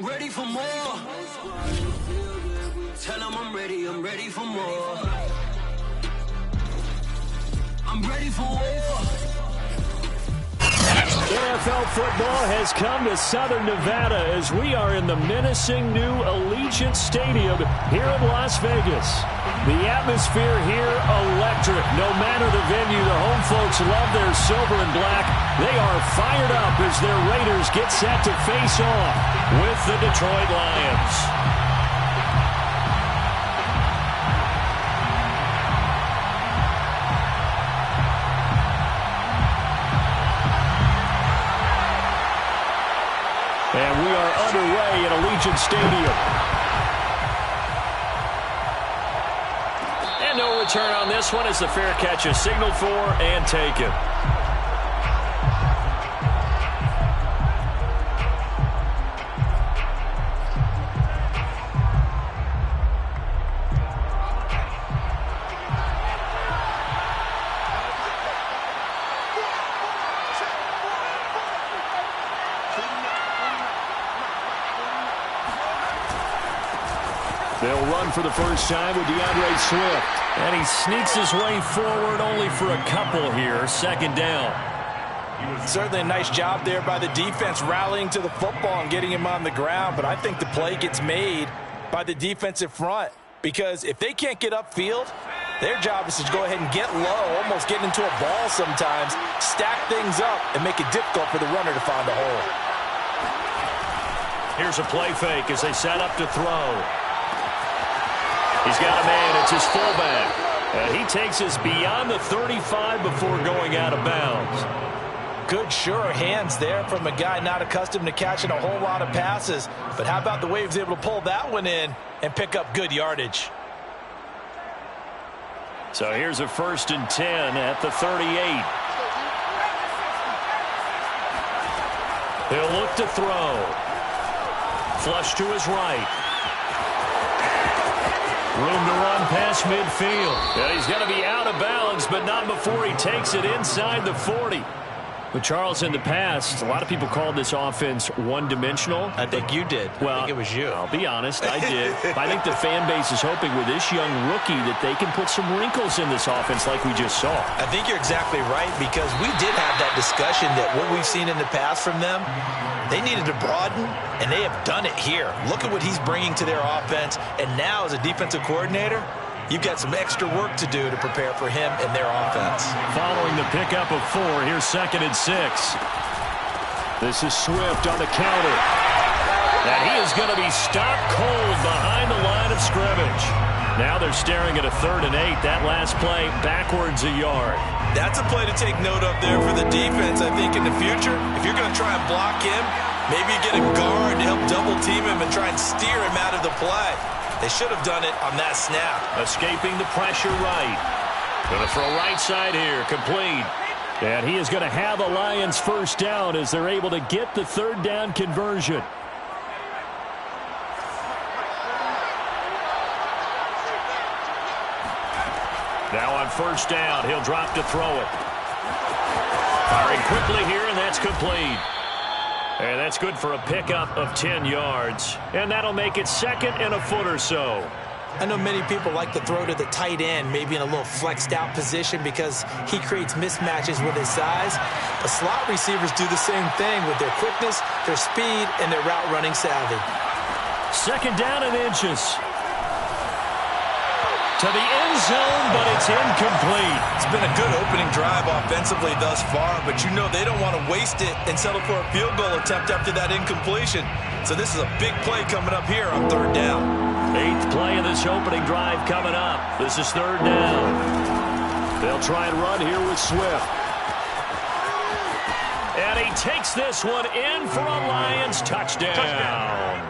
I'm ready for more. Tell them I'm ready for more. I'm ready for more. NFL football has come to Southern Nevada as we are in the menacing new Allegiant Stadium here in Las Vegas. The atmosphere here, electric. No matter the venue, the home folks love their silver and black. They are fired up as their Raiders get set to face off with the Detroit Lions. And we are underway at Allegiant Stadium. And no return on this one as the fair catch is signaled for and taken. They'll run for the first time with DeAndre Swift. And he sneaks his way forward only for a couple here. Second down. Certainly a nice job there by the defense rallying to the football and getting him on the ground. But I think the play gets made by the defensive front. Because if they can't get upfield, their job is to go ahead and get low, almost get into a ball sometimes, stack things up, and make it difficult for the runner to find a hole. Here's a play fake as they set up to throw. He's got a man. It's his fullback. And he takes us beyond the 35 before going out of bounds. Good, sure hands there from a guy not accustomed to catching a whole lot of passes. But how about the way he was able to pull that one in and pick up good yardage? So here's a 1st and 10 at the 38. He'll look to throw. Flush to his right. Room to run past midfield. And he's going to be out of bounds, but not before he takes it inside the 40. But, Charles, in the past, a lot of people called this offense one-dimensional. I think you did. Well, I think it was you. I'll be honest, I did. I think the fan base is hoping with this young rookie that they can put some wrinkles in this offense like we just saw. I think you're exactly right, because we did have that discussion that what we've seen in the past from them, they needed to broaden, and they have done it here. Look at what he's bringing to their offense, and now as a defensive coordinator, you've got some extra work to do to prepare for him and their offense. Following the pickup of 4, here's 2nd and 6. This is Swift on the counter. And he is going to be stopped cold behind the line of scrimmage. Now they're staring at a 3rd and 8. That last play backwards a yard. That's a play to take note of there for the defense, I think, in the future. If you're going to try and block him, maybe get a guard to help double-team him and try and steer him out of the play. They should have done it on that snap. Escaping the pressure right. Going to throw right side here. Complete. And he is going to have the Lions first down as they're able to get the 3rd down conversion. Now on 1st down, he'll drop to throw it. Firing quickly here, and that's complete. And that's good for a pickup of 10 yards. And that'll make it 2nd and a foot or so. I know many people like to throw to the tight end, maybe in a little flexed out position because he creates mismatches with his size. But slot receivers do the same thing with their quickness, their speed, and their route running savvy. 2nd down and inches. To the end zone, but it's incomplete. It's been a good opening drive offensively thus far, but you know they don't want to waste it and settle for a field goal attempt after that incompletion. So this is a big play coming up here on 3rd down. 8th play of this opening drive coming up. This is 3rd down. They'll try and run here with Swift. And he takes this one in for a Lions touchdown.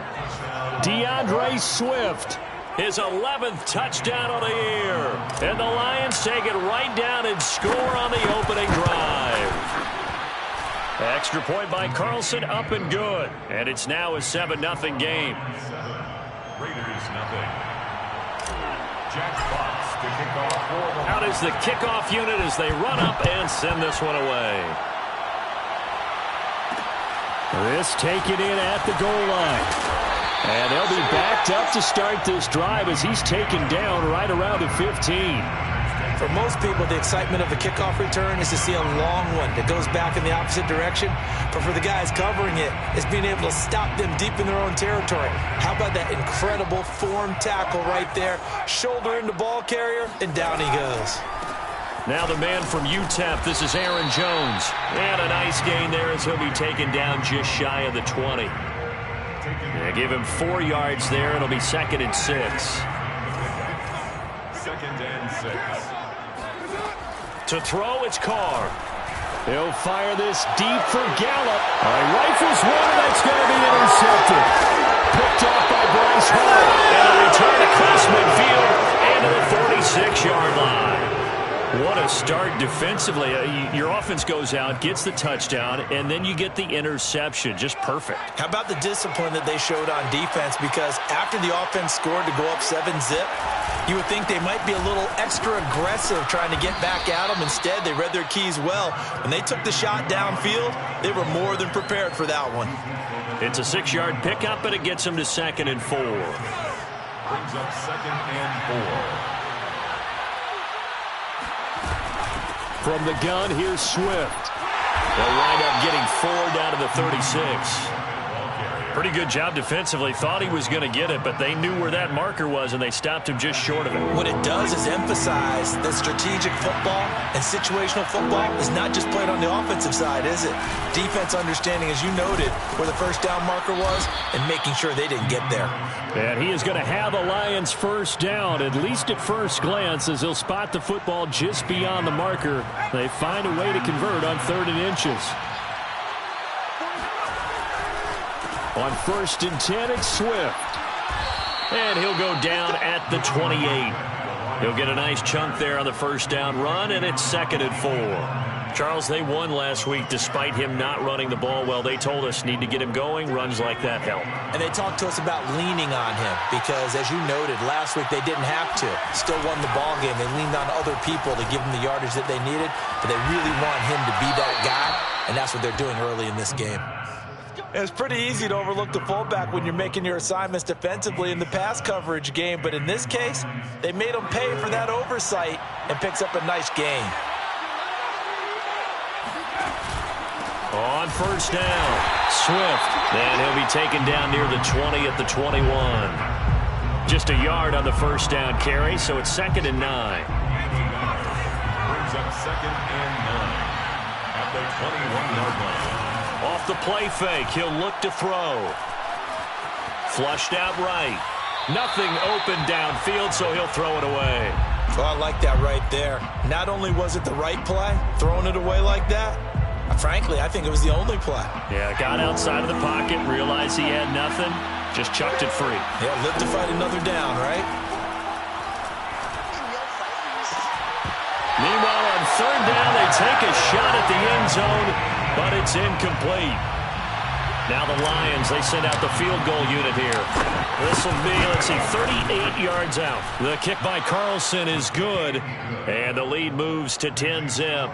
DeAndre Swift. His 11th touchdown of the year. And the Lions take it right down and score on the opening drive. Extra point by Carlson, up and good. And it's now a 7-0 game. Raiders nothing. Jack Fox to kick off. Out is the kickoff unit as they run up and send this one away. This taken in at the goal line. And they'll be backed up to start this drive as he's taken down right around the 15. For most people, the excitement of the kickoff return is to see a long one that goes back in the opposite direction. But for the guys covering it, it's being able to stop them deep in their own territory. How about that incredible form tackle right there? Shoulder into ball carrier, and down he goes. Now the man from UTEP, this is Aaron Jones. And a nice gain there as he'll be taken down just shy of the 20. Yeah, give him 4 yards there. It'll be 2nd and 6. 2nd and 6. To throw, it's Carr. He'll fire this deep for Gallup. Rifles one, and that's going to be intercepted. Picked off by Bryce Hall. And a return across midfield and to the 46-yard line. What a start defensively. Your offense goes out, gets the touchdown, and then you get the interception. Just perfect. How about the discipline that they showed on defense? Because after the offense scored to go up 7-zip, you would think they might be a little extra aggressive trying to get back at them. Instead, they read their keys well. When they took the shot downfield, they were more than prepared for that one. It's a 6-yard pickup, but it gets them to 2nd and 4. Brings up 2nd and 4. From the gun, here's Swift. They'll wind up getting 4 down to the 36. Pretty good job defensively. Thought he was going to get it, but they knew where that marker was, and they stopped him just short of it. What it does is emphasize that strategic football and situational football is not just played on the offensive side, is it? Defense understanding, as you noted, where the first down marker was and making sure they didn't get there. And he is going to have a Lions first down, at least at first glance, as he'll spot the football just beyond the marker. They find a way to convert on 3rd and inches. On 1st and 10, it's Swift. And he'll go down at the 28. He'll get a nice chunk there on the first down run, and it's 2nd and 4. Charles, they won last week despite him not running the ball well. They told us need to get him going. Runs like that help. And they talked to us about leaning on him because, as you noted, last week they didn't have to. Still won the ball game. They leaned on other people to give them the yardage that they needed, but they really want him to be that guy, and that's what they're doing early in this game. It's pretty easy to overlook the fullback when you're making your assignments defensively in the pass coverage game, but in this case, they made him pay for that oversight and picks up a nice gain. On first down, Swift. Then he'll be taken down near the 20 at the 21. Just a yard on the first down carry, so it's 2nd and 9. Brings up 2nd and 9 at the 21-yard line. Off the play fake, he'll look to throw. Flushed out right. Nothing open downfield, so he'll throw it away. Well, I like that right there. Not only was it the right play, throwing it away like that, frankly, I think it was the only play. Yeah, got outside of the pocket, realized he had nothing, just chucked it free. Yeah, live to fight another down, right? Meanwhile, on 3rd down, they take a shot at the end zone, but it's incomplete. Now the Lions, they send out the field goal unit here. This will be, 38 yards out. The kick by Carlson is good, and the lead moves to 10-zip.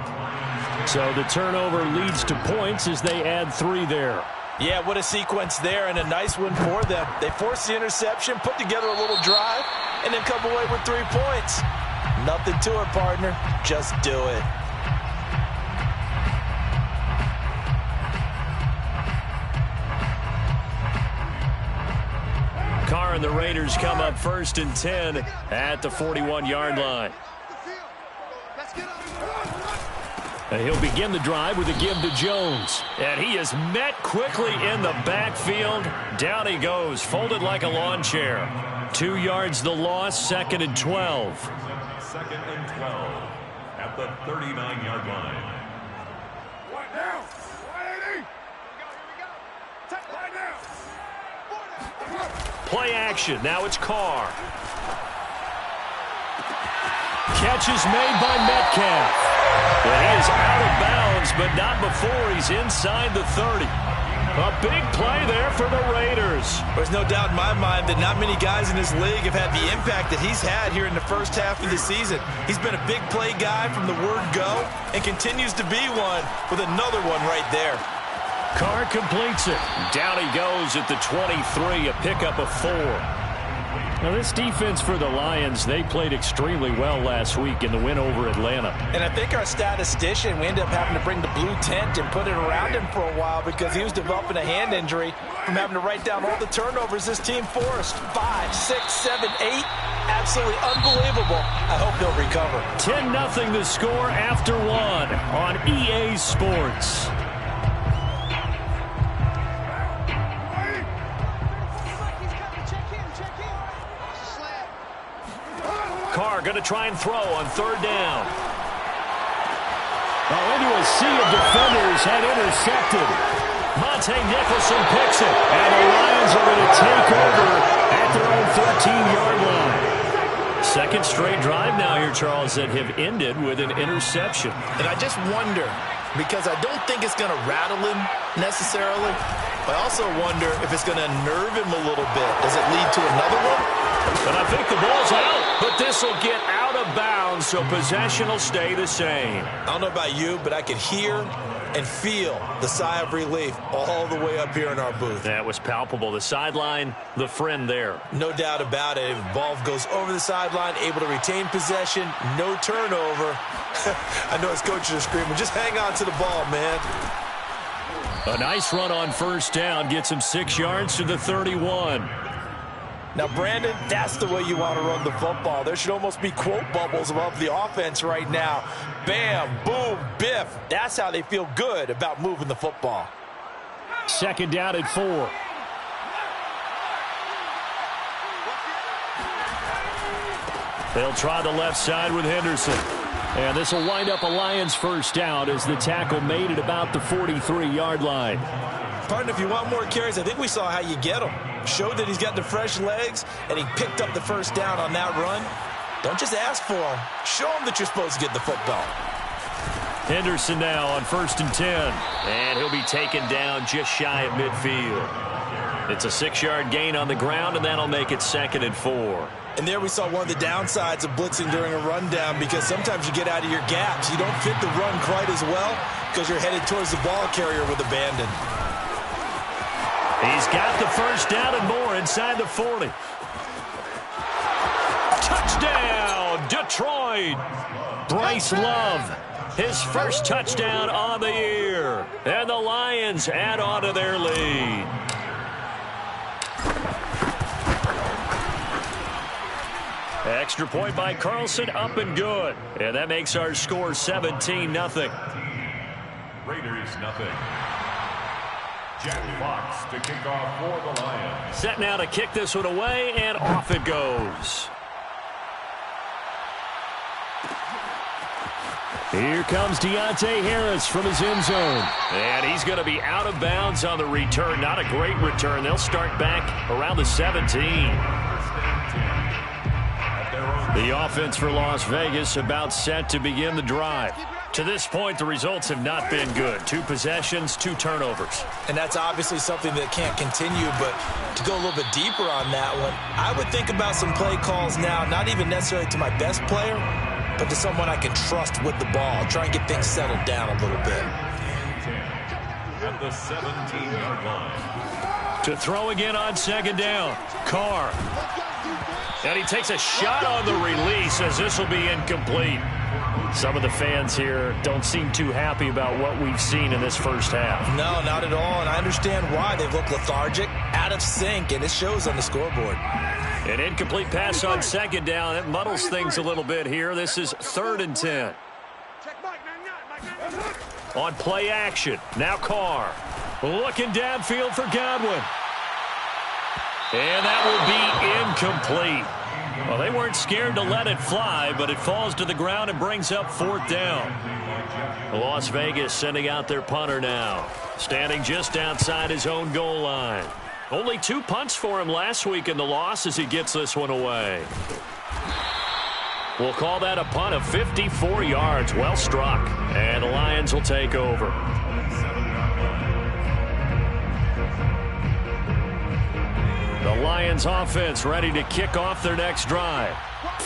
So the turnover leads to points as they add 3 there. Yeah, what a sequence there, and a nice one for them. They forced the interception, put together a little drive, and then come away with 3 points. Nothing to it, partner. Just do it. Carr and the Raiders come up 1st and 10 at the 41-yard line. And he'll begin the drive with a give to Jones. And he is met quickly in the backfield. Down he goes, folded like a lawn chair. 2 yards the loss, 2nd and 12. 2nd and 12 at the 39-yard line. Play action. Now it's Carr. Catch is made by Metcalf. And he is out of bounds, but not before he's inside the 30. A big play there for the Raiders. There's no doubt in my mind that not many guys in this league have had the impact that he's had here in the first half of the season. He's been a big play guy from the word go and continues to be one with another one right there. Carr completes it. Down he goes at the 23, a pickup of 4. Now, this defense for the Lions, they played extremely well last week in the win over Atlanta. And I think our statistician, we ended up having to bring the blue tent and put it around him for a while because he was developing a hand injury from having to write down all the turnovers this team forced. 5, 6, 7, 8. Absolutely unbelievable. I hope he'll recover. 10-0 the score after 1 on EA Sports. Carr going to try and throw on 3rd down. Oh, into a sea of defenders and intercepted. Monte Nicholson picks it, and the Lions are going to take over at their own 13-yard line. Second straight drive now here, Charles, that have ended with an interception. And I just wonder, because I don't think it's going to rattle him necessarily, but I also wonder if it's going to nerve him a little bit. Does it lead to another one? But I think the ball's out, but this will get out of bounds, so possession will stay the same. I don't know about you, but I could hear and feel the sigh of relief all the way up here in our booth. That was palpable. The sideline, the friend there. No doubt about it. Ball goes over the sideline, able to retain possession, no turnover. I know his coaches are screaming, just hang on to the ball, man. A nice run on 1st down gets him 6 yards to the 31. Now, Brandon, that's the way you want to run the football. There should almost be quote bubbles above the offense right now. Bam, boom, biff. That's how they feel good about moving the football. 2nd down at 4. They'll try the left side with Henderson. And this will wind up a Lions 1st down as the tackle made it about the 43-yard line. Partner, if you want more carries, I think we saw how you get them. Showed that he's got the fresh legs, and he picked up the 1st down on that run. Don't just ask for him. Show him that you're supposed to get the football. Henderson now on 1st and 10. And he'll be taken down just shy of midfield. It's a 6-yard gain on the ground, and that'll make it 2nd and 4. And there we saw one of the downsides of blitzing during a rundown, because sometimes you get out of your gaps. You don't fit the run quite as well because you're headed towards the ball carrier with abandon. He's got the 1st down and more inside the 40. Touchdown, Detroit! Bryce Love, his first touchdown on the year. And the Lions add on to their lead. Extra point by Carlson, up and good. And that makes our score 17-0. Raiders, nothing. Jack Fox to kick off for the Lions. Set now to kick this one away, and off it goes. Here comes Deontay Harris from his end zone. And he's going to be out of bounds on the return. Not a great return. They'll start back around the 17. The offense for Las Vegas about set to begin the drive. To this point, the results have not been good. 2 possessions, 2 turnovers. And that's obviously something that can't continue, but to go a little bit deeper on that one, I would think about some play calls now, not even necessarily to my best player, but to someone I can trust with the ball. Try and get things settled down a little bit. At the 17-yard line. To throw again on 2nd down, Carr. And he takes a shot on the release as this will be incomplete. Some of the fans here don't seem too happy about what we've seen in this first half. No, not at all, and I understand why. They've looked lethargic, out of sync, and it shows on the scoreboard. An incomplete pass on 2nd down. It muddles things a little bit here. This is 3rd and 10. On play action, now Carr. Looking downfield for Godwin. And that will be incomplete. Well, they weren't scared to let it fly, but it falls to the ground and brings up 4th down. Las Vegas sending out their punter now, standing just outside his own goal line. Only 2 punts for him last week in the loss as he gets this one away. We'll call that a punt of 54 yards. Well struck. And the Lions will take over. The Lions offense ready to kick off their next drive.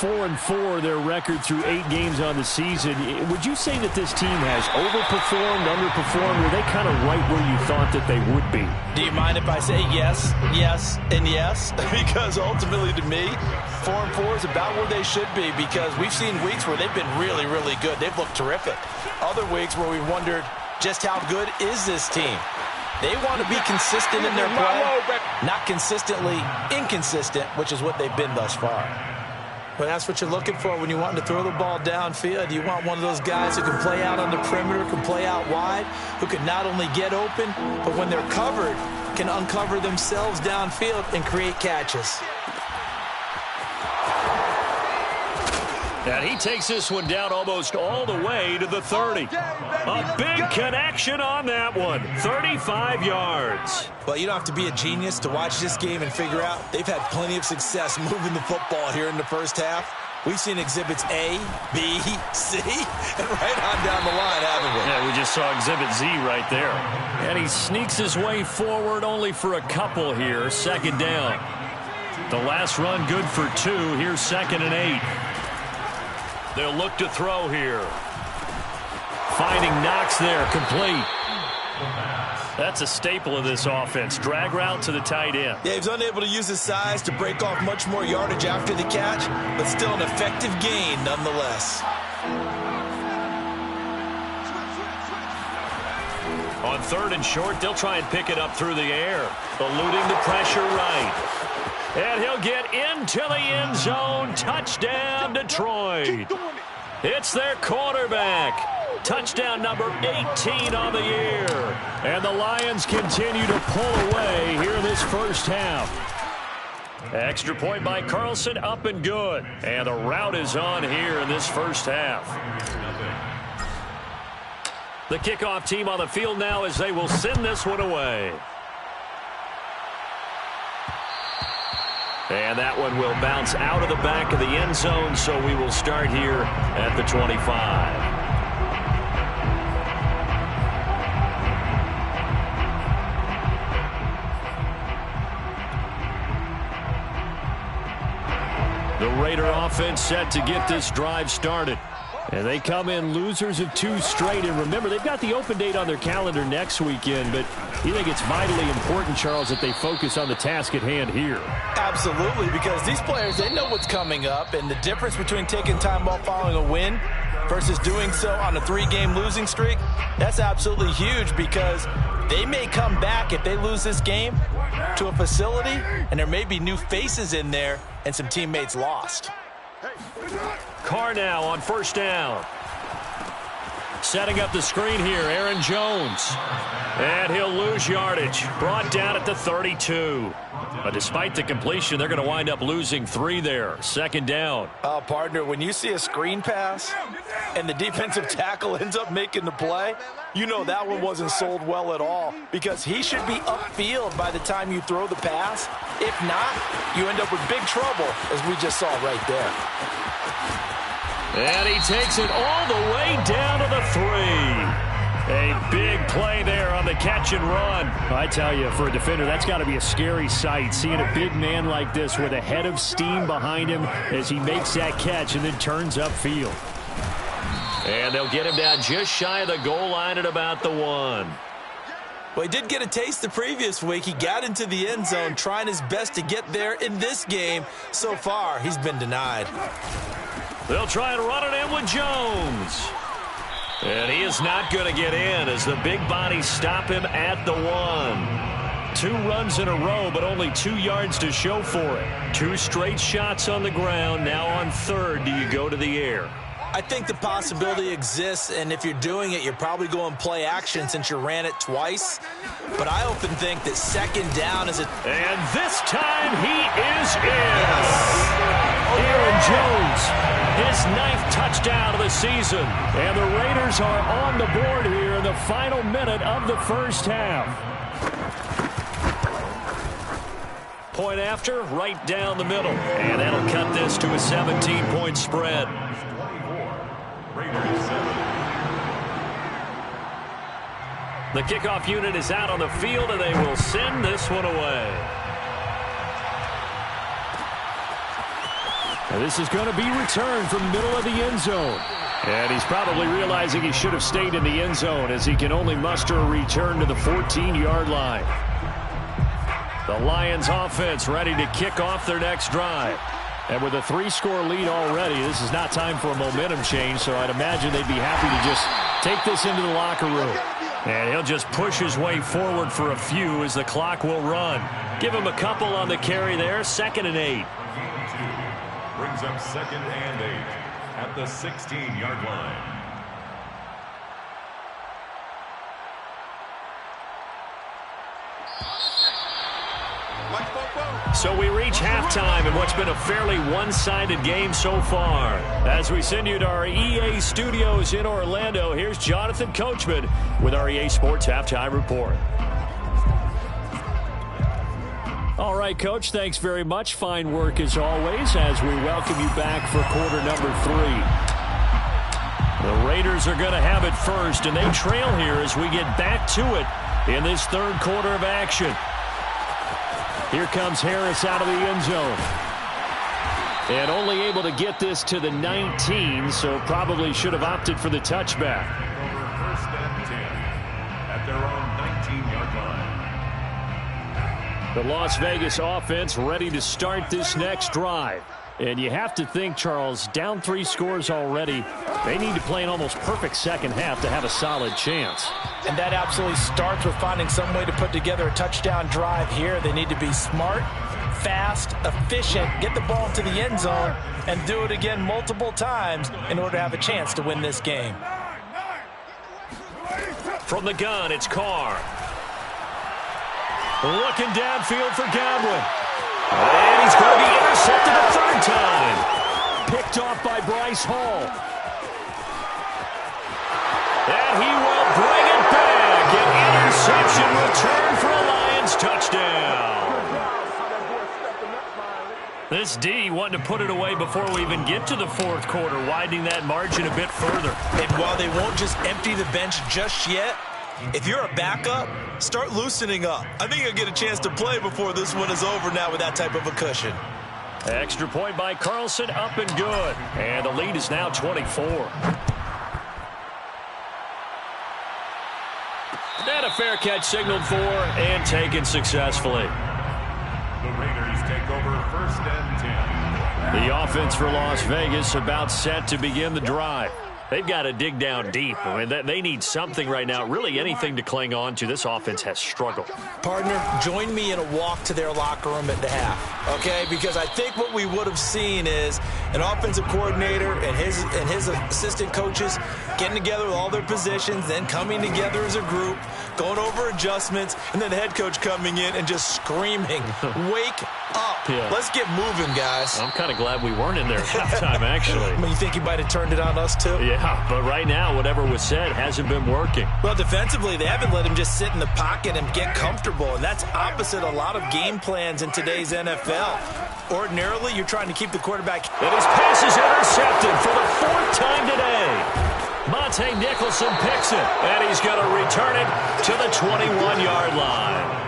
4-4, their record through 8 games on the season. Would you say that this team has overperformed, underperformed, or are they kind of right where you thought that they would be? Do you mind if I say yes, yes, and yes? Because ultimately to me, 4-4 is about where they should be, because we've seen weeks where they've been really, really good. They've looked terrific. Other weeks where we wondered just how good is this team. They want to be consistent in their play, not consistently inconsistent, which is what they've been thus far. But that's what you're looking for when you want to throw the ball downfield. You want one of those guys who can play out on the perimeter, can play out wide, who can not only get open, but when they're covered, can uncover themselves downfield and create catches. And he takes this one down almost all the way to the 30. A big connection on that one. 35 yards. Well, you don't have to be a genius to watch this game and figure out they've had plenty of success moving the football here in the first half. We've seen exhibits A, B, C, and right on down the line, haven't we? Yeah, we just saw exhibit Z right there. And he sneaks his way forward only for a couple here. Second down. The last run good for 2. Here's 2nd and 8. They'll look to throw here. Finding Knox there, complete. That's a staple of this offense. Drag route to the tight end. Yeah, he's unable to use his size to break off much more yardage after the catch, but still an effective gain nonetheless. On 3rd and short, they'll try and pick it up through the air. Eluding the pressure right. And he'll get into the end zone. Touchdown, Detroit. It's their quarterback. Touchdown number 18 on the year. And the Lions continue to pull away here in this first half. Extra point by Carlson, up and good. And the route is on here in this first half. The kickoff team on the field now as they will send this one away. And that one will bounce out of the back of the end zone, so we will start here at the 25. The Raider offense set to get this drive started. And they come in losers of 2 straight. And remember, they've got the open date on their calendar next weekend. But you think it's vitally important, Charles, that they focus on the task at hand here? Absolutely, because these players, they know what's coming up. And the difference between taking time off following a win versus doing so on a 3-game losing streak, that's absolutely huge, because they may come back if they lose this game to a facility, and there may be new faces in there and some teammates lost. Carr now on 1st down. Setting up the screen here, Aaron Jones. And he'll lose yardage. Brought down at the 32. But despite the completion, they're going to wind up losing 3 there. 2nd down. Partner, when you see a screen pass and the defensive tackle ends up making the play, you know that one wasn't sold well at all, because he should be upfield by the time you throw the pass. If not, you end up with big trouble, as we just saw right there. And he takes it all the way down to the 3. A big play there on the catch and run. I tell you, for a defender, that's got to be a scary sight, seeing a big man like this with a head of steam behind him as he makes that catch and then turns upfield. And they'll get him down just shy of the goal line at about the 1. Well, he did get a taste the previous week. He got into the end zone trying his best to get there in this game. So far, he's been denied. They'll try and run it in with Jones. And he is not going to get in as the big bodies stop him at the 1. 2 runs in a row, but only 2 yards to show for it. 2 straight shots on the ground. Now on 3rd, do you go to the air? I think the possibility exists, and if you're doing it, you're probably going play action since you ran it twice. But I often think that 2nd down is a... And this time he is in. Aaron Jones, his 9th touchdown of the season. And the Raiders are on the board here in the final minute of the first half. Point after, right down the middle. And that'll cut this to a 17-point spread. The kickoff unit is out on the field, and they will send this one away. And this is going to be returned from the middle of the end zone. And he's probably realizing he should have stayed in the end zone as he can only muster a return to the 14-yard line. The Lions offense ready to kick off their next drive. And with a 3-score lead already, this is not time for a momentum change, so I'd imagine they'd be happy to just take this into the locker room. And he'll just push his way forward for a few as the clock will run. Give him a couple on the carry there, 2nd and 8. Brings up 2nd and 8 at the 16-yard line. So we reach halftime in what's been a fairly one-sided game so far. As we send you to our EA studios in Orlando, here's Jonathan Coachman with our EA Sports Halftime Report. All right, Coach, thanks very much. Fine work as always as we welcome you back for quarter number 3. The Raiders are going to have it first, and they trail here as we get back to it in this third quarter of action. Here comes Harris out of the end zone. And only able to get this to the 19, so probably should have opted for the touchback. First and 10 at their own 19-yard line. The Las Vegas offense ready to start this next drive. And you have to think, Charles, down 3 scores already. They need to play an almost perfect second half to have a solid chance. And that absolutely starts with finding some way to put together a touchdown drive here. They need to be smart, fast, efficient, get the ball to the end zone, and do it again multiple times in order to have a chance to win this game. From the gun, it's Carr. Looking downfield for Godwin. And he's going to be intercepted a third time. Picked off by Bryce Hall. And he will bring it back. An interception return for a Lions touchdown. This D wanting to put it away before we even get to the fourth quarter, widening that margin a bit further. And while they won't just empty the bench just yet, if you're a backup, start loosening up. I think you'll get a chance to play before this one is over now with that type of a cushion. Extra point by Carlson, up and good. And the lead is now 24. And a fair catch signaled for and taken successfully. The Raiders take over 1st and 10. The offense for Las Vegas about set to begin the drive. They've got to dig down deep. I mean, they need something right now, really anything to cling on to. This offense has struggled. Partner, join me in a walk to their locker room at the half, okay? Because I think what we would have seen is an offensive coordinator and his assistant coaches getting together with all their positions, then coming together as a group, going over adjustments, and then the head coach coming in and just screaming, wake up. Yeah. Let's get moving, guys. I'm kind of glad we weren't in there at halftime, actually. I mean, you think he might have turned it on us, too? Yeah, but right now, whatever was said hasn't been working. Well, defensively, they haven't let him just sit in the pocket and get comfortable, and that's opposite a lot of game plans in today's NFL. Ordinarily, you're trying to keep the quarterback. And his pass is intercepted for the 4th time today. Monte Nicholson picks it, and he's going to return it to the 21-yard line.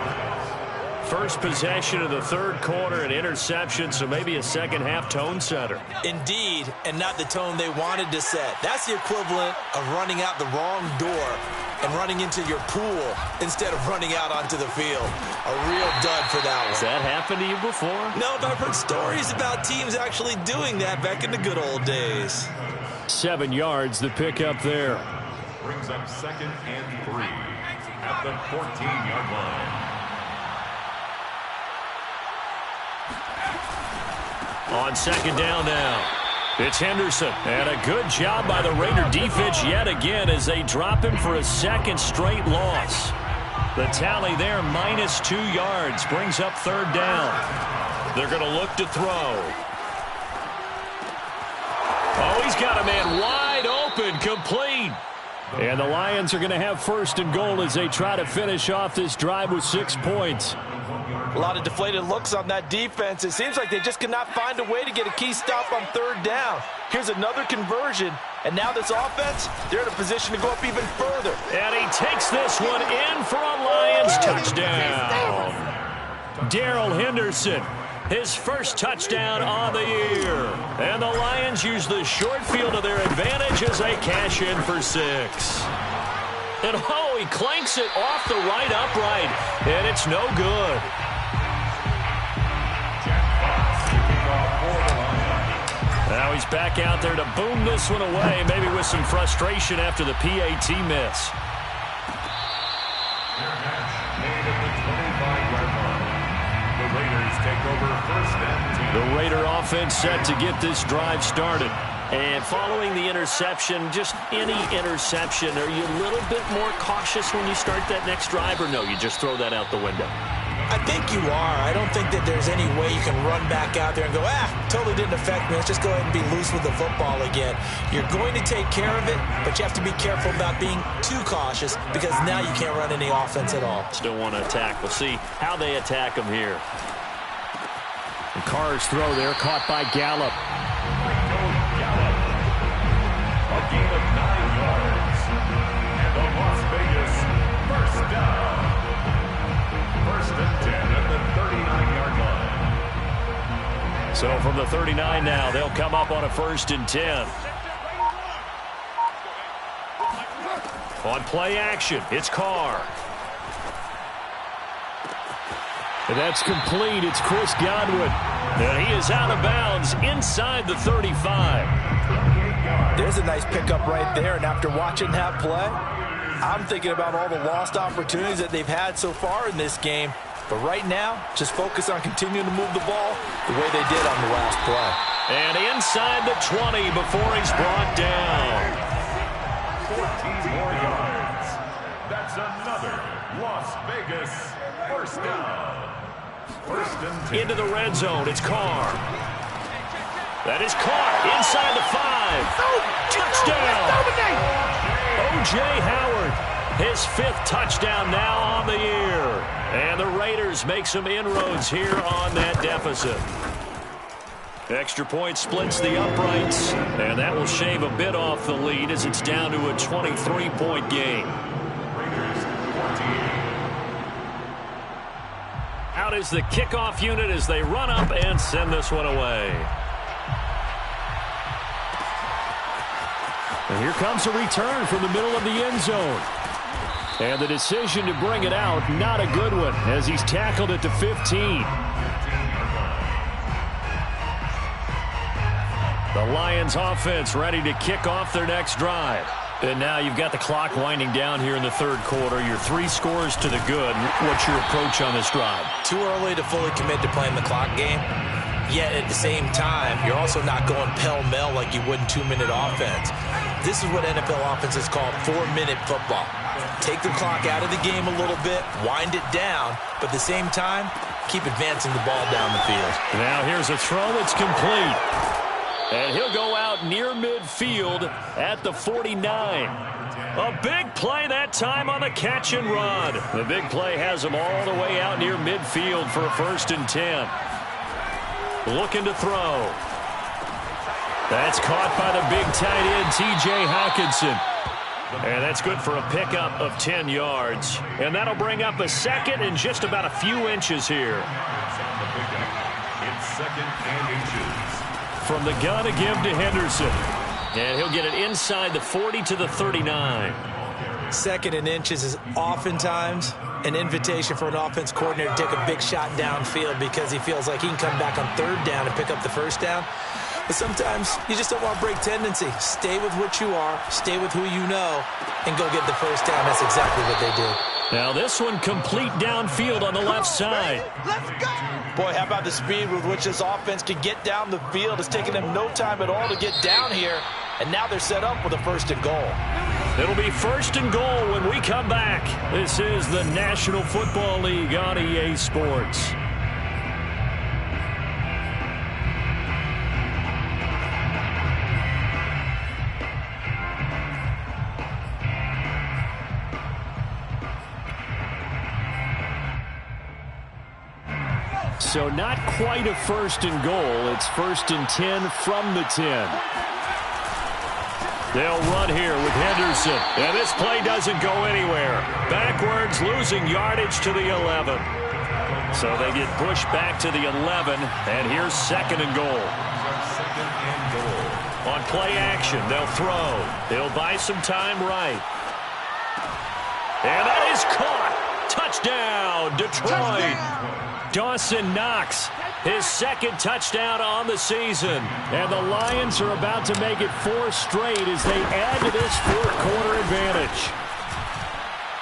First possession of the third quarter, an interception, so maybe a second-half tone setter. Indeed, and not the tone they wanted to set. That's the equivalent of running out the wrong door and running into your pool instead of running out onto the field. A real dud for that one. Has that happened to you before? No, but I've heard stories about teams actually doing that back in the good old days. 7 yards, the pickup there. Brings up 2nd and 3 at the 14-yard line. On second down now, it's Henderson. And a good job by the Raider defense yet again as they drop him for a second straight loss. The tally there, -2 yards, brings up third down. They're going to look to throw. Oh, he's got a man wide open, complete. And the Lions are going to have first and goal as they try to finish off this drive with 6 points. A lot of deflated looks on that defense. It seems like they just cannot find a way to get a key stop on third down. Here's another conversion, and now this offense, they're in a position to go up even further. And he takes this one in for a Lions touchdown. Darrell Henderson his first touchdown on the year. And the Lions use the short field to their advantage as they cash in for 6. And oh, he clanks it off the right upright, and it's no good. Now he's back out there to boom this one away, maybe with some frustration after the PAT miss. The Raider offense set to get this drive started. And following the interception, just any interception, are you a little bit more cautious when you start that next drive, or no, you just throw that out the window? I think you are. I don't think that there's any way you can run back out there and go, totally didn't affect me. Let's just go ahead and be loose with the football again. You're going to take care of it, but you have to be careful about being too cautious because now you can't run any offense at all. Still want to attack. We'll see how they attack them here. And Carr's throw there, caught by Gallup. A gain of 9 yards. And the Las Vegas first down. First and 10 at the 39-yard line. So from the 39 now, they'll come up on a 1st and 10. On play action, it's Carr. And that's complete. It's Chris Godwin. And he is out of bounds inside the 35. There's a nice pickup right there, and after watching that play, I'm thinking about all the lost opportunities that they've had so far in this game. But right now, just focus on continuing to move the ball the way they did on the last play. And inside the 20 before he's brought down. 14 more yards. That's another Las Vegas first down. First and 10. Into the red zone, it's Carr. That is caught inside the 5. Touchdown! O.J. Howard, his 5th touchdown now on the year. And the Raiders make some inroads here on that deficit. Extra point splits the uprights, and that will shave a bit off the lead as it's down to a 23-point game. Raiders 14. Out is the kickoff unit as they run up and send this one away. And here comes a return from the middle of the end zone. And the decision to bring it out, not a good one, as he's tackled at the 15. The Lions offense ready to kick off their next drive. And now you've got the clock winding down here in the 3rd quarter. You're 3 scores to the good. What's your approach on this drive? Too early to fully commit to playing the clock game. Yet at the same time, you're also not going pell-mell like you would in 2-minute offense. This is what NFL offenses call 4-minute football. Take the clock out of the game a little bit, wind it down, but at the same time, keep advancing the ball down the field. Now here's a throw that's complete. And he'll go out near midfield at the 49. A big play that time on the catch and run. The big play has him all the way out near midfield for a 1st and 10. Looking to throw. That's caught by the big tight end, T.J. Hockenson. And that's good for a pickup of 10 yards. And that'll bring up a 2nd and just about a few inches here. It's 2nd and inches. From the gun to give to Henderson. And he'll get it inside the 40 to the 39. 2nd and inches is oftentimes an invitation for an offense coordinator to take a big shot downfield because he feels like he can come back on 3rd down and pick up the 1st down. But sometimes you just don't want to break tendency. Stay with what you are, stay with who you know, and go get the 1st down. That's exactly what they did. Now this one complete downfield on the left side. Let's go! Boy, how about the speed with which this offense can get down the field? It's taken them no time at all to get down here, and now they're set up with a 1st and goal. It'll be 1st and goal when we come back. This is the National Football League on EA Sports. So not quite a 1st and goal. It's 1st and 10 from the 10. They'll run here with Henderson. And this play doesn't go anywhere. Backwards, losing yardage to the 11. So they get pushed back to the 11, and here's 2nd and goal. On play action, they'll throw. They'll buy some time right. And that is caught. Touchdown, Detroit. Dawson Knox, his 2nd touchdown on the season. And the Lions are about to make it 4 straight as they add to this 4th quarter advantage.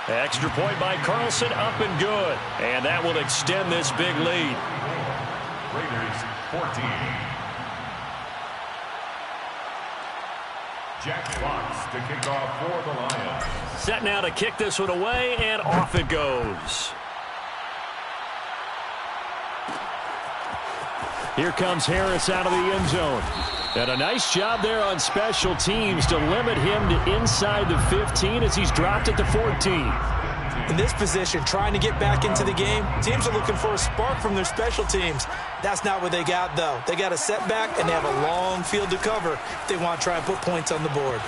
Extra point by Carlson, up and good. And that will extend this big lead. Raiders 14. Jack Fox to kick off for the Lions. Set now to kick this one away, and off it goes. Here comes Harris out of the end zone. And a nice job there on special teams to limit him to inside the 15 as he's dropped at the 14. In this position, trying to get back into the game, teams are looking for a spark from their special teams. That's not what they got, though. They got a setback, and they have a long field to cover if they want to try and put points on the board.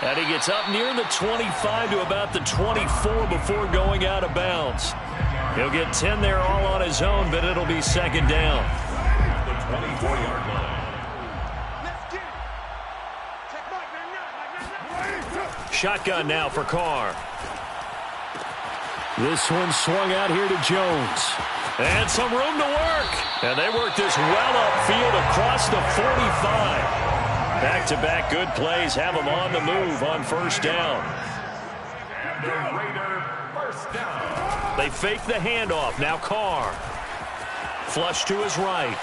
And he gets up near the 25 to about the 24 before going out of bounds. He'll get 10 there all on his own, but it'll be 2nd down. The 24-yard line. Shotgun now for Carr. This one swung out here to Jones. And some room to work. And they work this well upfield across the 45. Back-to-back good plays have them on the move on 1st down. And the Raider 1st down. They fake the handoff. Now Carr. Flush to his right.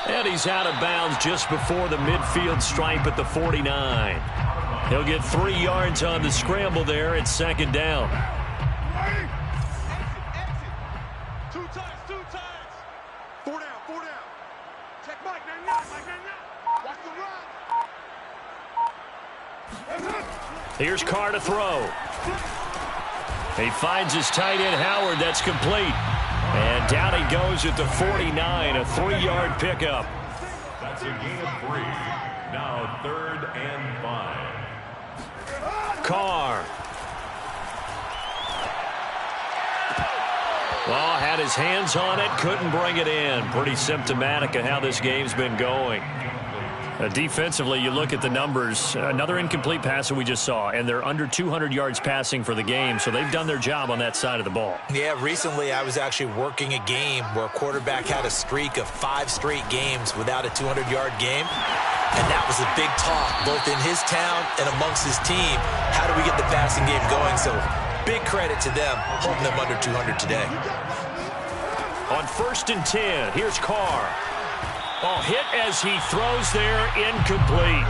And he's out of bounds just before the midfield stripe at the 49. He'll get 3 yards on the scramble there at 2nd down. Two times. 4 down. Check Mike, now. Watch the run. Here's Carr to throw. He finds his tight end Howard. That's complete. And down he goes at the 49, a 3-yard pickup. That's a gain of 3. Now 3rd and 5. Carr. Well, had his hands on it, couldn't bring it in. Pretty symptomatic of how this game's been going. Defensively, you look at the numbers. Another incomplete pass that we just saw, and they're under 200 yards passing for the game, so they've done their job on that side of the ball. Yeah, recently I was actually working a game where a quarterback had a streak of 5 straight games without a 200-yard game, and that was a big talk, both in his town and amongst his team. How do we get the passing game going? So big credit to them, holding them under 200 today. On 1st and 10, here's Carr. Oh, hit as he throws there, incomplete.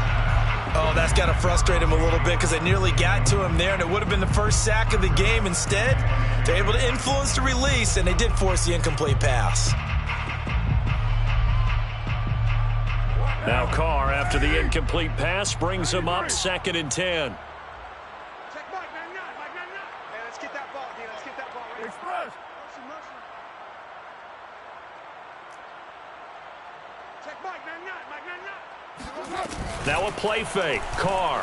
Oh, that's got to frustrate him a little bit because they nearly got to him there, and it would have been the first sack of the game. Instead, they're able to influence the release, and they did force the incomplete pass. Now Carr, after the incomplete pass, brings him up 2nd and 10. Check Mike, now. Hey, let's get that ball, D. Let's get that ball right. Express. Motion. Check Mike, now. Now a play fake. Carr.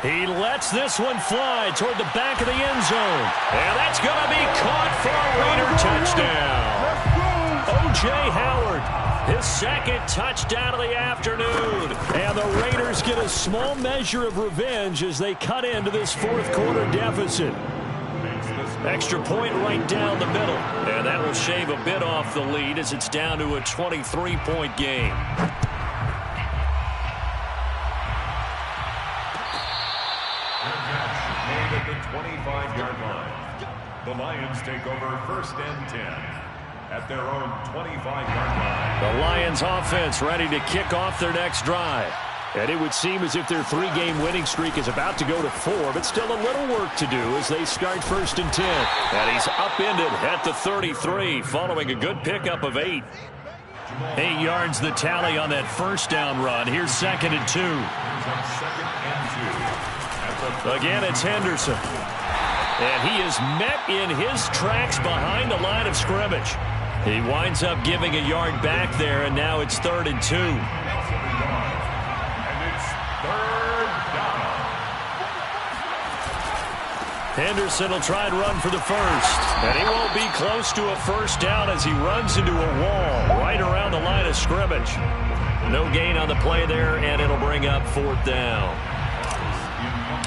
He lets this one fly toward the back of the end zone. And that's going to be caught for a Raider touchdown. O.J. Howard, his 2nd touchdown of the afternoon. And the Raiders get a small measure of revenge as they cut into this 4th quarter deficit. Extra point right down the middle. And that will shave a bit off the lead as it's down to a 23-point game. Made at the 25-yard line. The Lions take over 1st and 10 at their own 25-yard line. The Lions offense ready to kick off their next drive. And it would seem as if their 3-game winning streak is about to go to 4, but still a little work to do as they start 1st and 10. And he's upended at the 33 following a good pickup of 8. 8 yards the tally on that 1st down run. Here's 2nd and 2. Again, it's Henderson. And he is met in his tracks behind the line of scrimmage. He winds up giving a yard back there, and now it's 3rd and 2. Henderson will try and run for the first. And he won't be close to a first down as he runs into a wall right around the line of scrimmage. No gain on the play there, and it'll bring up 4th down.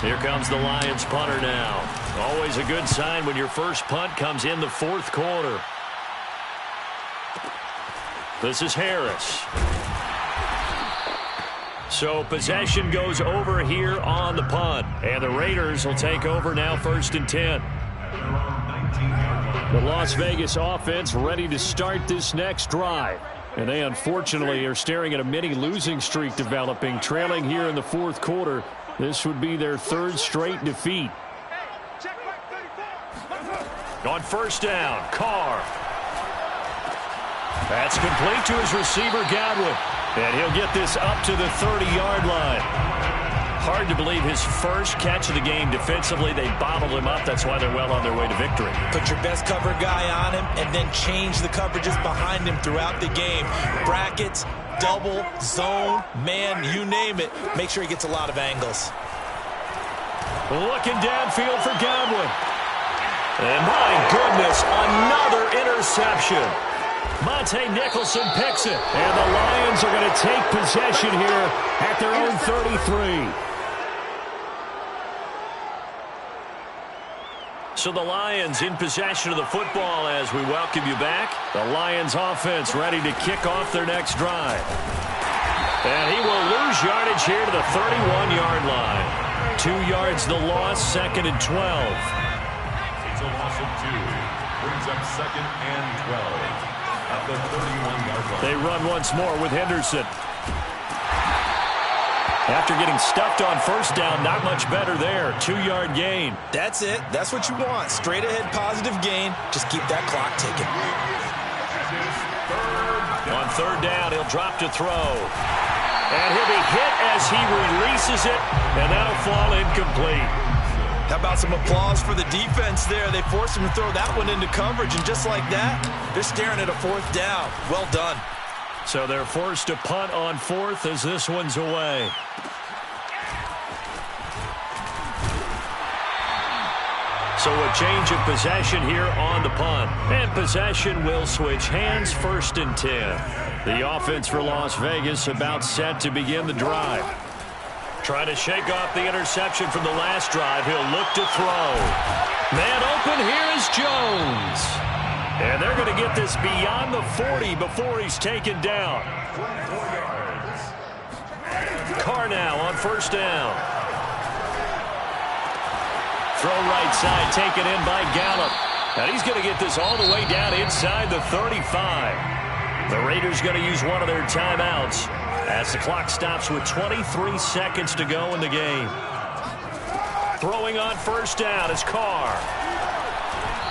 Here comes the Lions punter now. Always a good sign when your first punt comes in the 4th quarter. This is Harris. So possession goes over here on the punt. And the Raiders will take over now 1st and 10. The Las Vegas offense ready to start this next drive. And they unfortunately are staring at a mini losing streak developing, trailing here in the 4th quarter. This would be their 3rd straight defeat. On 1st down, Carr. That's complete to his receiver, Godwin. And he'll get this up to the 30-yard line. Hard to believe his first catch of the game defensively. They bottled him up. That's why they're well on their way to victory. Put your best cover guy on him and then change the coverages behind him throughout the game. Brackets, double, zone, man, you name it. Make sure he gets a lot of angles. Looking downfield for Godwin. And my goodness, another interception. Monte Nicholson picks it. And the Lions are going to take possession here at their own 33. So the Lions in possession of the football as we welcome you back. The Lions offense ready to kick off their next drive. And he will lose yardage here to the 31-yard line. 2 yards the loss, 2nd and 12. It's a loss of 2. Brings up 2nd and 12 at the 31-yard line. They run once more with Henderson. After getting stuffed on 1st down, not much better there. 2-yard gain. That's it. That's what you want. Straight ahead positive gain. Just keep that clock ticking. On 3rd down, he'll drop to throw. And he'll be hit as he releases it, and that'll fall incomplete. How about some applause for the defense there? They forced him to throw that one into coverage, and just like that, they're staring at a 4th down. Well done. So they're forced to punt on 4th as this one's away. So a change of possession here on the punt. And possession will switch hands, 1st and 10. The offense for Las Vegas about set to begin the drive. Trying to shake off the interception from the last drive. He'll look to throw. Man open, here is Jones. And they're going to get this beyond the 40 before he's taken down. Carr now on 1st down. Throw right side, taken in by Gallup. And he's going to get this all the way down inside the 35. The Raiders going to use one of their timeouts as the clock stops with 23 seconds to go in the game. Throwing on 1st down is Carr.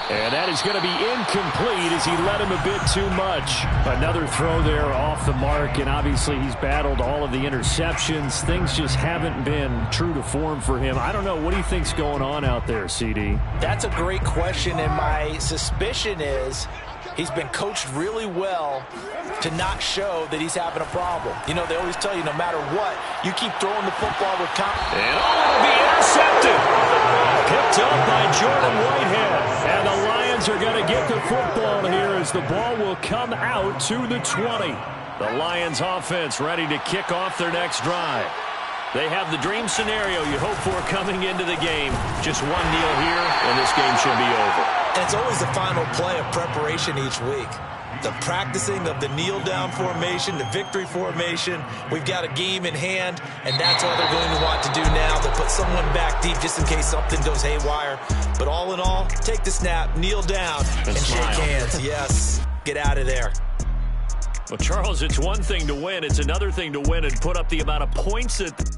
And that is going to be incomplete as he let him a bit too much. Another throw there off the mark, and obviously he's battled all of the interceptions. Things just haven't been true to form for him. I don't know. What do you think's going on out there, CD? That's a great question, and my suspicion is he's been coached really well to not show that he's having a problem. You know, they always tell you no matter what, you keep throwing the football with confidence. And it'll be intercepted. Picked up by Jordan Whitehead. And the Lions are going to get the football here as the ball will come out to the 20. The Lions offense ready to kick off their next drive. They have the dream scenario you hope for coming into the game. Just one kneel here, and this game should be over. And it's always the final play of preparation each week. The practicing of the kneel-down formation, the victory formation. We've got a game in hand, and that's all they're going to want to do now. They'll put someone back deep just in case something goes haywire. But all in all, take the snap, kneel down, and shake hands. Yes, get out of there. Well, Charles, it's one thing to win. It's another thing to win and put up the amount of points that